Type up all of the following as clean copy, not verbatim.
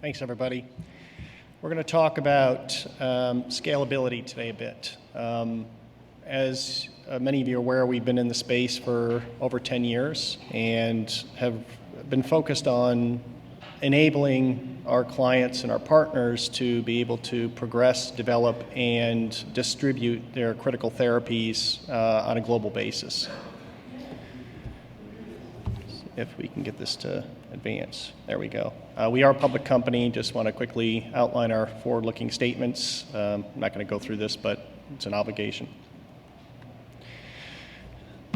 Thanks, everybody. We're going to talk about scalability today a bit. As many of you are aware, we've been in the space for over 10 years and have been focused on enabling our clients and our partners to be able to progress, develop, and distribute their critical therapies on a global basis. If we can get this to advance. There we go. We are a public company. Just want to quickly outline our forward-looking statements. I'm not going to go through this, but it's an obligation.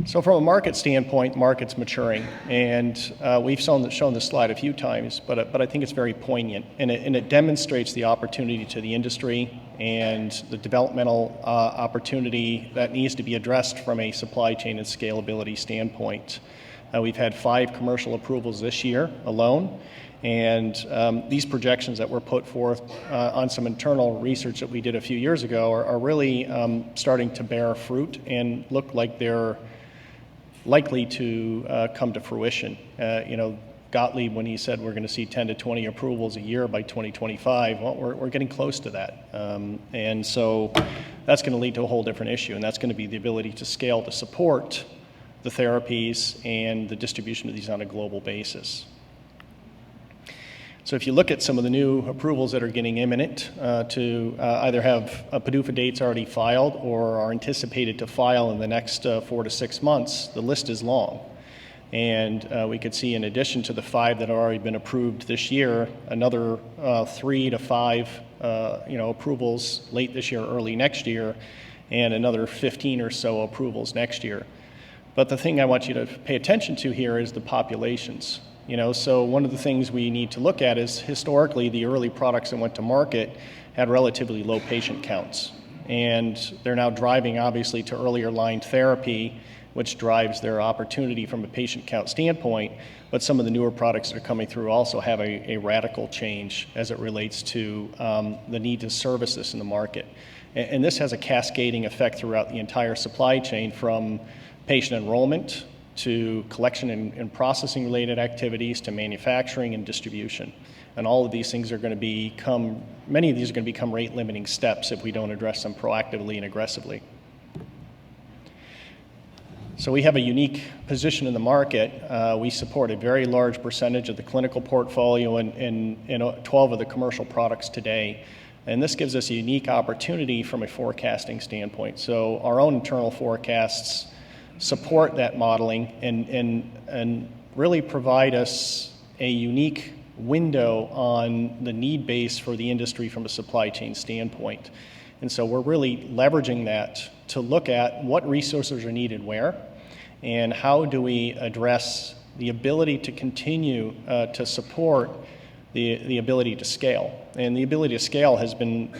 So from a market standpoint, the market's maturing, and we've shown this slide a few times, but I think it's very poignant, and it demonstrates the opportunity to the industry and the developmental opportunity that needs to be addressed from a supply chain and scalability standpoint. We've had 5 commercial approvals this year alone, and these projections that were put forth on some internal research that we did a few years ago are really starting to bear fruit and look like they're likely to come to fruition. Gottlieb, when he said we're going to see 10 to 20 approvals a year by 2025, well, we're getting close to that. And so that's going to lead to a whole different issue, and that's going to be the ability to scale to support the therapies and the distribution of these on a global basis. So if you look at some of the new approvals that are getting imminent to either have PDUFA dates already filed or are anticipated to file in the next 4 to 6 months, the list is long. And we could see, in addition to the 5 that have already been approved this year, another 3 to 5 approvals late this year, early next year, and another 15 or so approvals next year. But the thing I want you to pay attention to here is the populations. So one of the things we need to look at is historically the early products that went to market had relatively low patient counts. And they're now driving, obviously, to earlier line therapy, which drives their opportunity from a patient count standpoint. But some of the newer products that are coming through also have a radical change as it relates to the need to service this in the market. And this has a cascading effect throughout the entire supply chain, from patient enrollment to collection and processing related activities to manufacturing and distribution. And all of these things are going to many of these are going to become rate limiting steps if we don't address them proactively and aggressively. So we have a unique position in the market. We support a very large percentage of the clinical portfolio and 12 of the commercial products today. And this gives us a unique opportunity from a forecasting standpoint. So our own internal forecasts support that modeling and really provide us a unique window on the need base for the industry from a supply chain standpoint. And so we're really leveraging that to look at what resources are needed where, and how do we address the ability to continue to support the ability to scale. And the ability to scale has been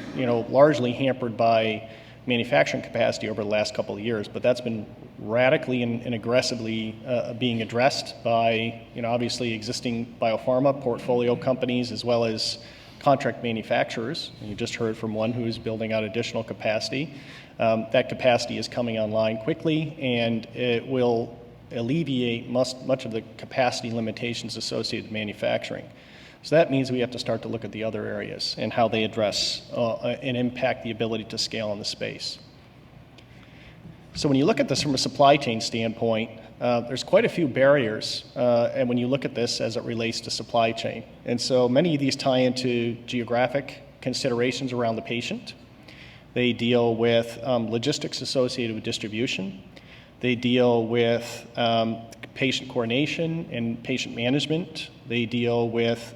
largely hampered by manufacturing capacity over the last couple of years, but that's been radically and aggressively being addressed by obviously existing biopharma portfolio companies as well as contract manufacturers. And you just heard from one who's building out additional capacity. That capacity is coming online quickly, and it will alleviate much of the capacity limitations associated with manufacturing. So that means we have to start to look at the other areas and how they address and impact the ability to scale in the space. So when you look at this from a supply chain standpoint, there's quite a few barriers, and when you look at this as it relates to supply chain. And so many of these tie into geographic considerations around the patient. They deal with logistics associated with distribution. They deal with patient coordination and patient management. They deal with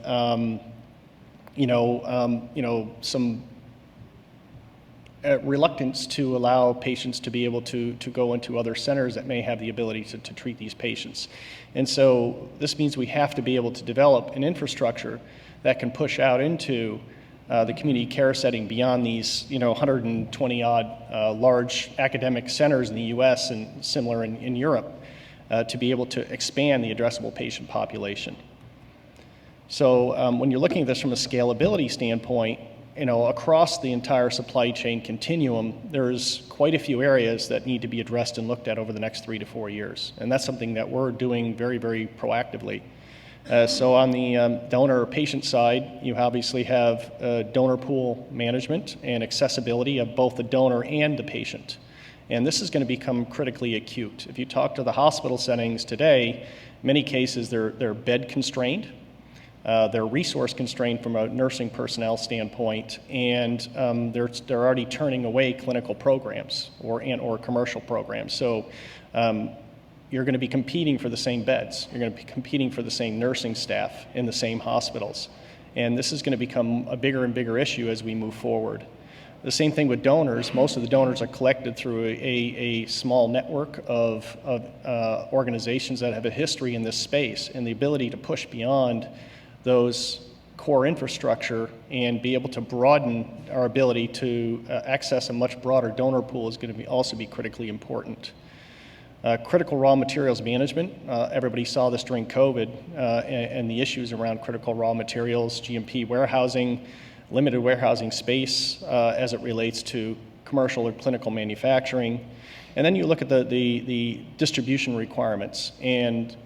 some reluctance to allow patients to be able to go into other centers that may have the ability to treat these patients. And so this means we have to be able to develop an infrastructure that can push out into the community care setting beyond these 120 odd large academic centers in the US and similar in Europe to be able to expand the addressable patient population. So when you're looking at this from a scalability standpoint, across the entire supply chain continuum, there's quite a few areas that need to be addressed and looked at over the next 3 to 4 years. And that's something that we're doing very, very proactively. So on the donor or patient side, you obviously have donor pool management and accessibility of both the donor and the patient. And this is going to become critically acute. If you talk to the hospital settings today, many cases they're bed constrained, they're resource constrained from a nursing personnel standpoint, and they're already turning away clinical programs or commercial programs. So you're going to be competing for the same beds. You're going to be competing for the same nursing staff in the same hospitals. And this is going to become a bigger and bigger issue as we move forward. The same thing with donors. Most of the donors are collected through a small network of organizations that have a history in this space, and the ability to push beyond those core infrastructure and be able to broaden our ability to access a much broader donor pool is going to also be critically important. Critical raw materials management. Everybody saw this during COVID and the issues around critical raw materials, GMP warehousing, limited warehousing space as it relates to commercial or clinical manufacturing. And then you look at the distribution requirements. And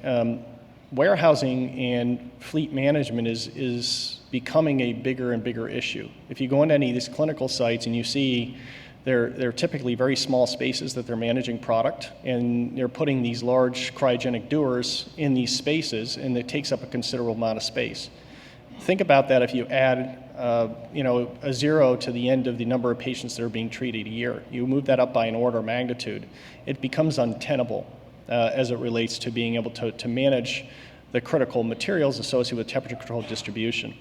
warehousing and fleet management is becoming a bigger and bigger issue. If you go into any of these clinical sites and you see they're typically very small spaces that they're managing product, and they're putting these large cryogenic dewars in these spaces, and it takes up a considerable amount of space. Think about that if you add a zero to the end of the number of patients that are being treated a year. You move that up by an order of magnitude. It becomes untenable as it relates to being able to manage the critical materials associated with temperature-controlled distribution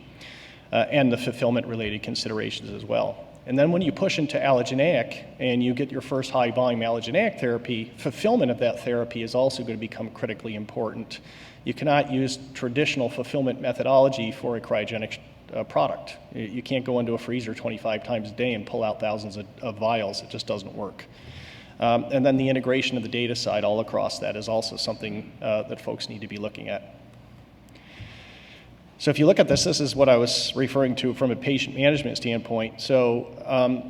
and the fulfillment-related considerations as well. And then when you push into allogeneic and you get your first high-volume allogeneic therapy, fulfillment of that therapy is also going to become critically important. You cannot use traditional fulfillment methodology for a cryogenic product. You can't go into a freezer 25 times a day and pull out thousands of vials. It just doesn't work. And then the integration of the data side all across that is also something that folks need to be looking at. So if you look at this is what I was referring to from a patient management standpoint. So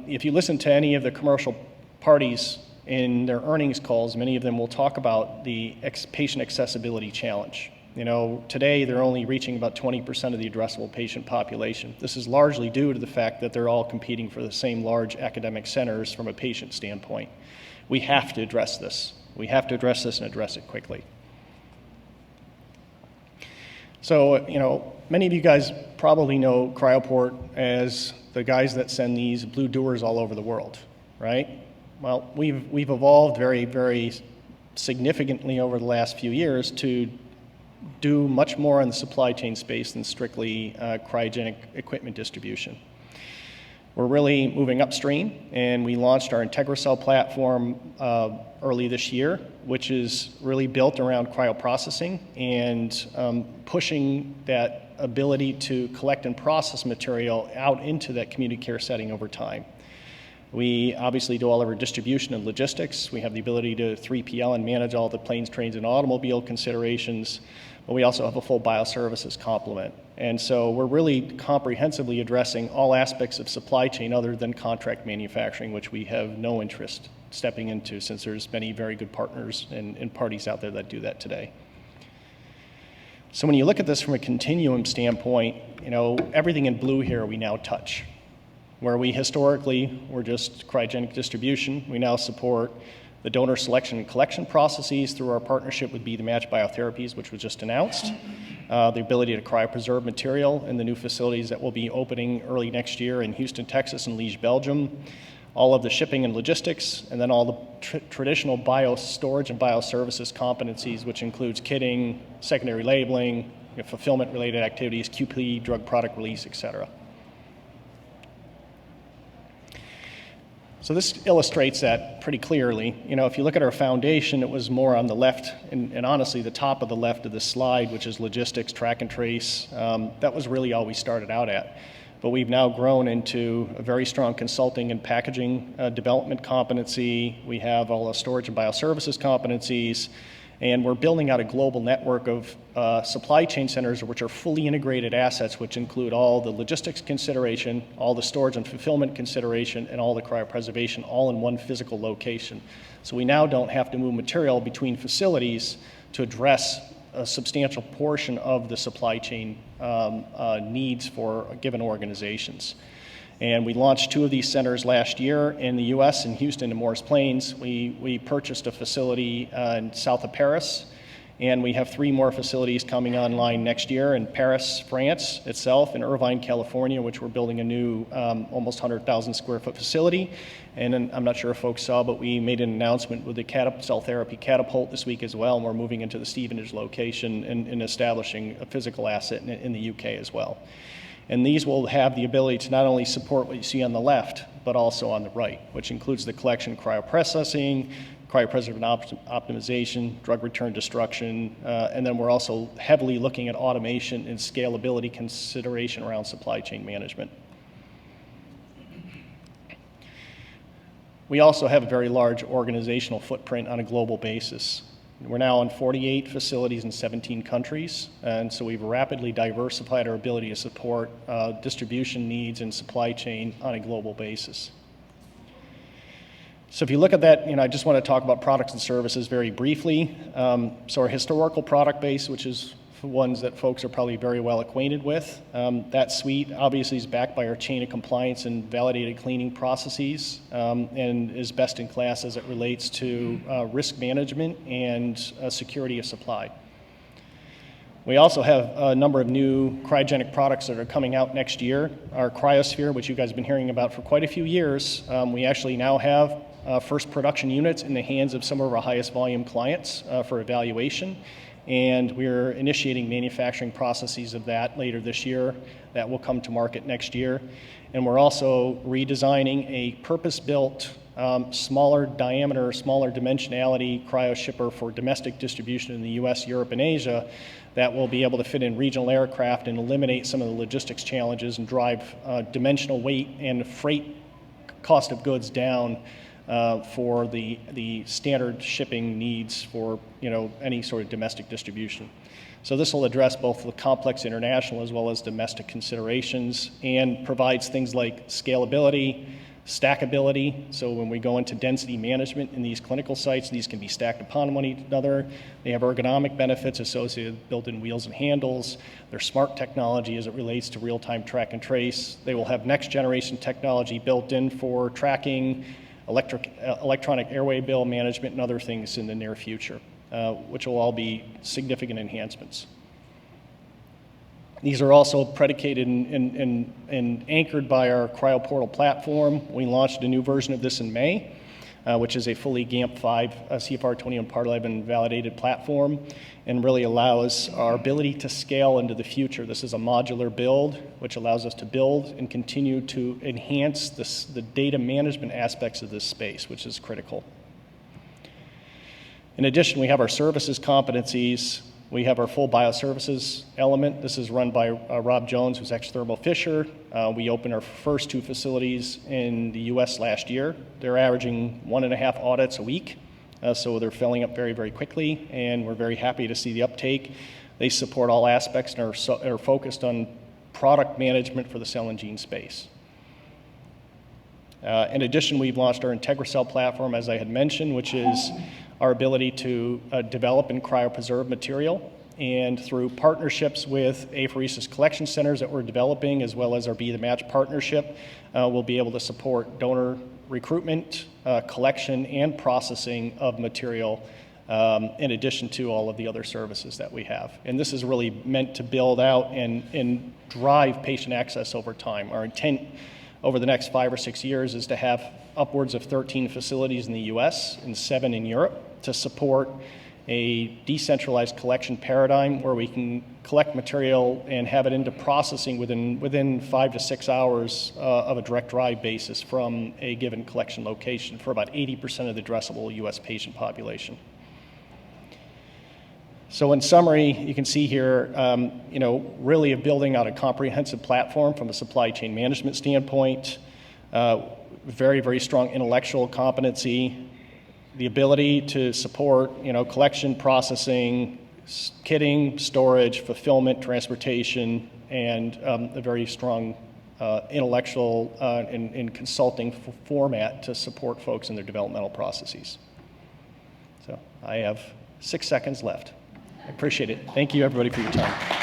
if you listen to any of the commercial parties in their earnings calls, many of them will talk about the patient accessibility challenge. Today they're only reaching about 20% of the addressable patient population. This is largely due to the fact that they're all competing for the same large academic centers from a patient standpoint. We have to address this. We have to address this and address it quickly. So, many of you guys probably know Cryoport as the guys that send these blue dewars all over the world, right? Well, we've evolved very, very significantly over the last few years to do much more in the supply chain space than strictly cryogenic equipment distribution. We're really moving upstream, and we launched our IntegraCell platform early this year, which is really built around cryoprocessing and pushing that ability to collect and process material out into that community care setting over time. We obviously do all of our distribution and logistics. We have the ability to 3PL and manage all the planes, trains, and automobile considerations, but we also have a full bioservices complement. And so we're really comprehensively addressing all aspects of supply chain other than contract manufacturing, which we have no interest stepping into since there's many very good partners and parties out there that do that today. So when you look at this from a continuum standpoint, everything in blue here we now touch. Where we historically were just cryogenic distribution, we now support the donor selection and collection processes through our partnership with Be the Match Biotherapies, which was just announced. The ability to cryopreserve material in the new facilities that will be opening early next year in Houston, Texas, and Liège, Belgium. All of the shipping and logistics, and then all the traditional biostorage and bioservices competencies, which includes kitting, secondary labeling, fulfillment-related activities, QP, drug product release, et cetera. So this illustrates that pretty clearly. If you look at our foundation, it was more on the left, and honestly, the top of the left of the slide, which is logistics, track and trace. That was really all we started out at. But we've now grown into a very strong consulting and packaging development competency. We have all the storage and bioservices competencies, and we're building out a global network of supply chain centers which are fully integrated assets, which include all the logistics consideration, all the storage and fulfillment consideration, and all the cryopreservation all in one physical location. So we now don't have to move material between facilities to address a substantial portion of the supply chain needs for given organizations. And we launched 2 of these centers last year in the U.S. in Houston and Morris Plains. We purchased a facility south of Paris, and we have 3 more facilities coming online next year in Paris, France itself, and Irvine, California, which we're building a new almost 100,000 square foot facility. And then, I'm not sure if folks saw, but we made an announcement with the cell therapy catapult this week as well, and we're moving into the Stevenage location and establishing a physical asset in the UK as well. And these will have the ability to not only support what you see on the left, but also on the right, which includes the collection, cryoprocessing, cryopreservation optimization, drug return destruction, and then we're also heavily looking at automation and scalability consideration around supply chain management. We also have a very large organizational footprint on a global basis. We're now in 48 facilities in 17 countries, and so we've rapidly diversified our ability to support distribution needs and supply chain on a global basis. So if you look at that, I just want to talk about products and services very briefly. So our historical product base, which is ones that folks are probably very well acquainted with, that suite obviously is backed by our chain of compliance and validated cleaning processes, and is best in class as it relates to risk management and security of supply. We also have a number of new cryogenic products that are coming out next year. Our cryosphere, which you guys have been hearing about for quite a few years, we actually now have first production units in the hands of some of our highest volume clients for evaluation. And we're initiating manufacturing processes of that later this year. That will come to market next year. And we're also redesigning a purpose-built, smaller diameter, smaller dimensionality cryo shipper for domestic distribution in the US, Europe, and Asia that will be able to fit in regional aircraft and eliminate some of the logistics challenges and drive dimensional weight and freight cost of goods down for the standard shipping needs for any sort of domestic distribution. So this will address both the complex international as well as domestic considerations and provides things like scalability, stackability. So when we go into density management in these clinical sites, these can be stacked upon one another. They have ergonomic benefits associated with built-in wheels and handles. They're smart technology as it relates to real-time track and trace. They will have next generation technology built in for tracking, electronic airway bill management, and other things in the near future, which will all be significant enhancements. These are also predicated and anchored by our Cryoport platform. We launched a new version of this in May, which is a fully GAMP5 CFR 21 Part 11 validated platform, and really allows our ability to scale into the future. This is a modular build, which allows us to build and continue to enhance the data management aspects of this space, which is critical. In addition, we have our services competencies. We have our full bioservices element. This is run by Rob Jones, who's ex-Thermo Fisher. We opened our first 2 facilities in the US last year. They're averaging 1.5 audits a week. So they're filling up very, very quickly, and we're very happy to see the uptake. They support all aspects and are focused on product management for the cell and gene space. In addition, we've launched our IntegraCell platform, as I had mentioned, which is our ability to develop and cryopreserve material. And through partnerships with apheresis collection centers that we're developing, as well as our Be the Match partnership, we'll be able to support donor recruitment, collection, and processing of material, in addition to all of the other services that we have. And this is really meant to build out and drive patient access over time. Our intent over the next 5 or 6 years is to have upwards of 13 facilities in the US and 7 in Europe to support a decentralized collection paradigm where we can collect material and have it into processing within 5 to 6 hours of a direct drive basis from a given collection location for about 80% of the addressable US patient population. So in summary, you can see here, really building out a comprehensive platform from a supply chain management standpoint, very, very strong intellectual competency, the ability to support, collection, processing, kitting, storage, fulfillment, transportation, and a very strong intellectual and consulting format to support folks in their developmental processes. So I have 6 seconds left. I appreciate it. Thank you, everybody, for your time.